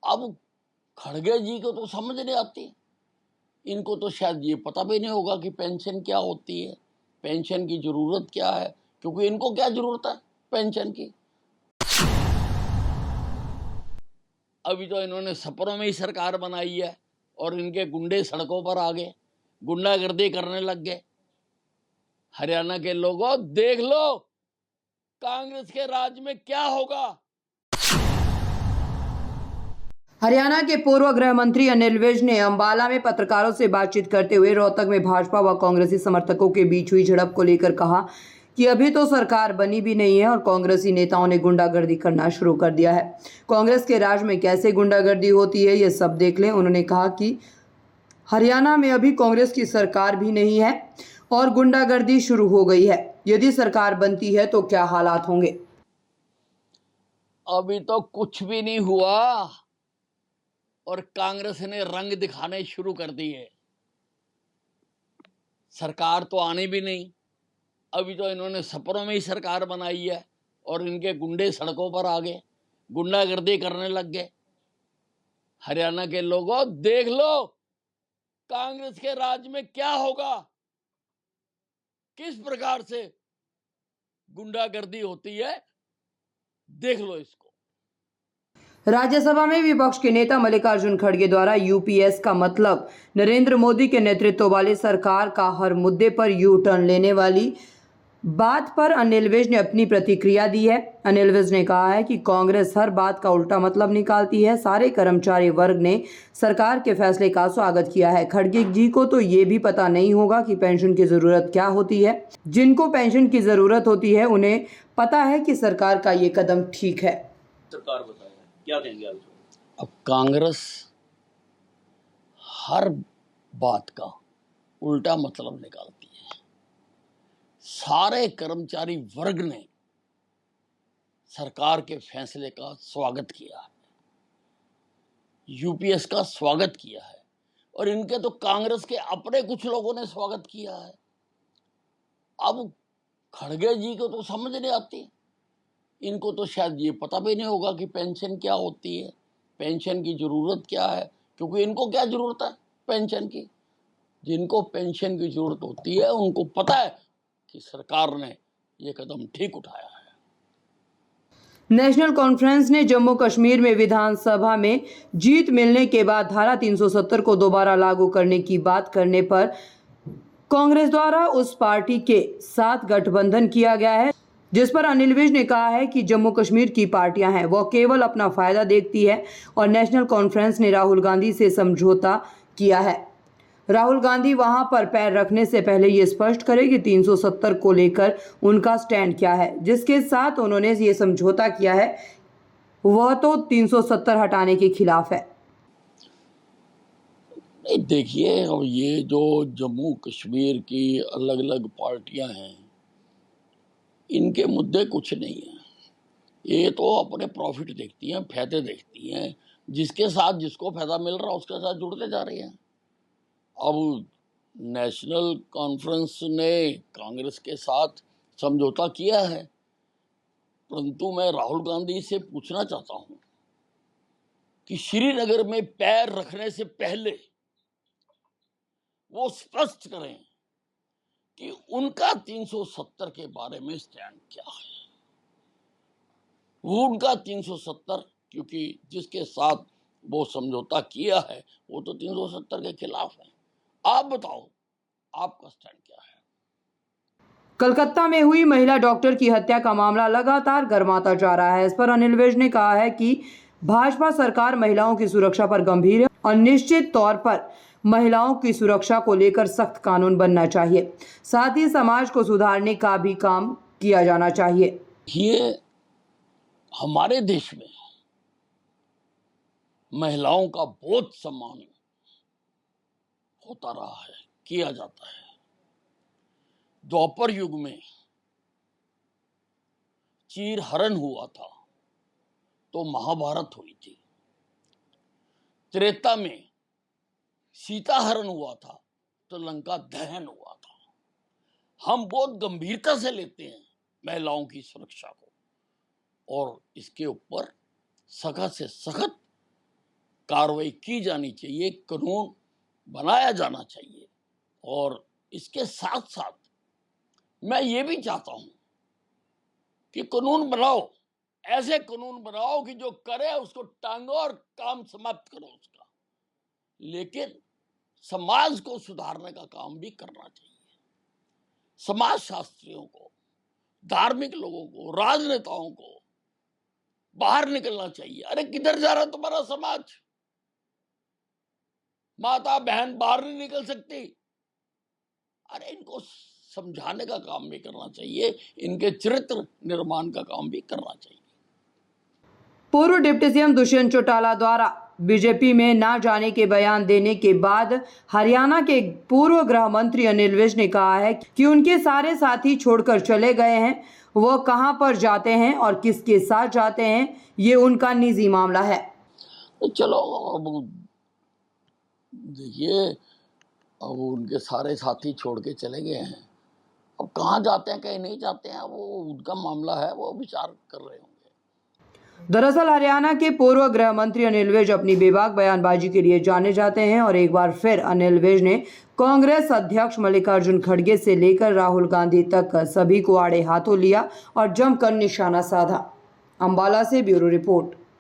अब खड़गे जी को तो समझ नहीं आती, इनको तो शायद ये पता भी नहीं होगा कि पेंशन क्या होती है, पेंशन की जरूरत क्या है, क्योंकि इनको क्या जरूरत है पेंशन की। अभी तो इन्होंने सपनों में ही सरकार बनाई है और इनके गुंडे सड़कों पर आ गए, गुंडागर्दी करने लग गए। हरियाणा के लोगों देख लो कांग्रेस के राज में क्या होगा। हरियाणा के पूर्व गृह मंत्री अनिल विज ने अंबाला में पत्रकारों से बातचीत करते हुए रोहतक में भाजपा व कांग्रेसी समर्थकों के बीच हुई झड़प को लेकर कहा कि अभी तो सरकार बनी भी नहीं है और कांग्रेसी नेताओं ने गुंडागर्दी करना शुरू कर दिया है। कांग्रेस के राज में कैसे गुंडागर्दी होती है ये सब देख लें। उन्होंने कहा कि हरियाणा में अभी कांग्रेस की सरकार भी नहीं है और गुंडागर्दी शुरू हो गई है। यदि सरकार बनती है तो क्या हालात होंगे। अभी तो कुछ भी नहीं हुआ और कांग्रेस ने रंग दिखाने शुरू कर दिए। सरकार तो आनी भी नहीं, अभी तो इन्होंने सपनों में ही सरकार बनाई है और इनके गुंडे सड़कों पर आ गए, गुंडागर्दी करने लग गए। हरियाणा के लोगों देख लो कांग्रेस के राज में क्या होगा, किस प्रकार से गुंडागर्दी होती है, देख लो इसको। राज्यसभा में विपक्ष के नेता मल्लिकार्जुन खड़गे द्वारा यूपीएस का मतलब नरेंद्र मोदी के नेतृत्व वाली सरकार का हर मुद्दे पर यू टर्न लेने वाली बात पर अनिल विज ने अपनी प्रतिक्रिया दी है। अनिल विज ने कहा है कि कांग्रेस हर बात का उल्टा मतलब निकालती है। सारे कर्मचारी वर्ग ने सरकार के फैसले का स्वागत किया है। खड़गे जी को तो ये भी पता नहीं होगा कि पेंशन की जरूरत क्या होती है। जिनको पेंशन की जरूरत होती है उन्हें पता है कि सरकार का ये कदम ठीक है। सरकार बताया क्या कहेंगे आप? अब कांग्रेस हर बात का उल्टा मतलब निकालती है। सारे कर्मचारी वर्ग ने सरकार के फैसले का स्वागत किया है, यूपीएस का स्वागत किया है और इनके तो कांग्रेस के अपने कुछ लोगों ने स्वागत किया है। अब खड़गे जी को तो समझ नहीं आती, इनको तो शायद ये पता भी नहीं होगा कि पेंशन क्या होती है, पेंशन की जरूरत क्या है, क्योंकि इनको क्या जरूरत है पेंशन की। जिनको पेंशन की जरूरत होती है उनको पता है कि सरकार ने ये कदम ठीक उठाया है। नेशनल कॉन्फ्रेंस ने जम्मू कश्मीर में विधानसभा में जीत मिलने के बाद धारा 370 को दोबारा लागू करने की बात करने पर कांग्रेस द्वारा उस पार्टी के साथ गठबंधन किया गया है, जिस पर अनिल विज ने कहा है कि जम्मू कश्मीर की पार्टियां हैं वह केवल अपना फायदा देखती है और नेशनल कॉन्फ्रेंस ने राहुल गांधी से समझौता किया है। राहुल गांधी वहां पर पैर रखने से पहले ये स्पष्ट करें कि 370 को लेकर उनका स्टैंड क्या है। जिसके साथ उन्होंने ये समझौता किया है वह तो 370 हटाने के खिलाफ है। नहीं देखिए, अब ये जो जम्मू कश्मीर की अलग अलग पार्टियां हैं इनके मुद्दे कुछ नहीं है। ये तो अपने प्रॉफिट देखती हैं, फायदे देखती हैं, जिसके साथ जिसको फायदा मिल रहा है उसके साथ जुड़ते जा रही हैं। अब नेशनल कॉन्फ्रेंस ने कांग्रेस के साथ समझौता किया है, परंतु मैं राहुल गांधी से पूछना चाहता हूं कि श्रीनगर में पैर रखने से पहले वो स्पष्ट करें कि उनका 370 के बारे में स्टैंड क्या है। वो उनका 370, क्योंकि जिसके साथ वो समझौता किया है वो तो 370 के खिलाफ है। आप बताओ आपका स्टैंड क्या है। कलकत्ता में हुई महिला डॉक्टर की हत्या का मामला लगातार गर्माता जा रहा है। इस पर अनिल विज ने कहा है कि भाजपा सरकार महिलाओं की सुरक्षा पर गंभीर है और निश्चित तौर पर महिलाओं की सुरक्षा को लेकर सख्त कानून बनना चाहिए। साथ ही समाज को सुधारने का भी काम किया जाना चाहिए। ये हमारे देश में महिलाओं का बहुत सम्मान होता रहा है, किया जाता है। द्वापर युग में चीर हरण हुआ था तो महाभारत हुई थी। त्रेता में सीता हरण हुआ था तो लंका दहन हुआ था। हम बहुत गंभीरता से लेते हैं महिलाओं की सुरक्षा को और इसके ऊपर सख्त से सख्त कार्रवाई की जानी चाहिए, कानून बनाया जाना चाहिए। और इसके साथ साथ मैं ये भी चाहता हूं कि कानून बनाओ, ऐसे कानून बनाओ कि जो करे उसको टांगो और काम समाप्त करो उसका, लेकिन समाज को सुधारने का काम भी करना चाहिए। समाज शास्त्रियों को, धार्मिक लोगों को, राजनेताओं को बाहर निकलना चाहिए। अरे किधर जा रहा तुम्हारा समाज? माता बहन बाहर नहीं निकल सकती? अरे इनको समझाने का काम भी करना चाहिए, इनके चरित्र निर्माण का काम भी करना चाहिए। पूर्व डिप्टी सीएम दुष्यंत चौटाला द्वारा बीजेपी में ना जाने के बयान देने के बाद हरियाणा के पूर्व गृह मंत्री अनिल विज ने कहा है कि उनके सारे साथी छोड़कर चले गए हैं। वो कहां पर जाते हैं और किसके साथ जाते हैं, ये उनका निजी मामला है। तो चलो अब देखिए, अब उनके सारे साथी छोड़ के चले गए हैं, अब कहाँ जाते हैं कहीं नहीं जाते हैं वो उनका मामला है, वो विचार कर रहे होंगे। दरअसल हरियाणा के पूर्व गृह मंत्री अनिल विज अपनी बेबाक बयानबाजी के लिए जाने जाते हैं और एक बार फिर अनिल विज ने कांग्रेस अध्यक्ष मल्लिकार्जुन खड़गे से लेकर राहुल गांधी तक सभी को आड़े हाथों लिया और जमकर निशाना साधा। अंबाला से ब्यूरो रिपोर्ट।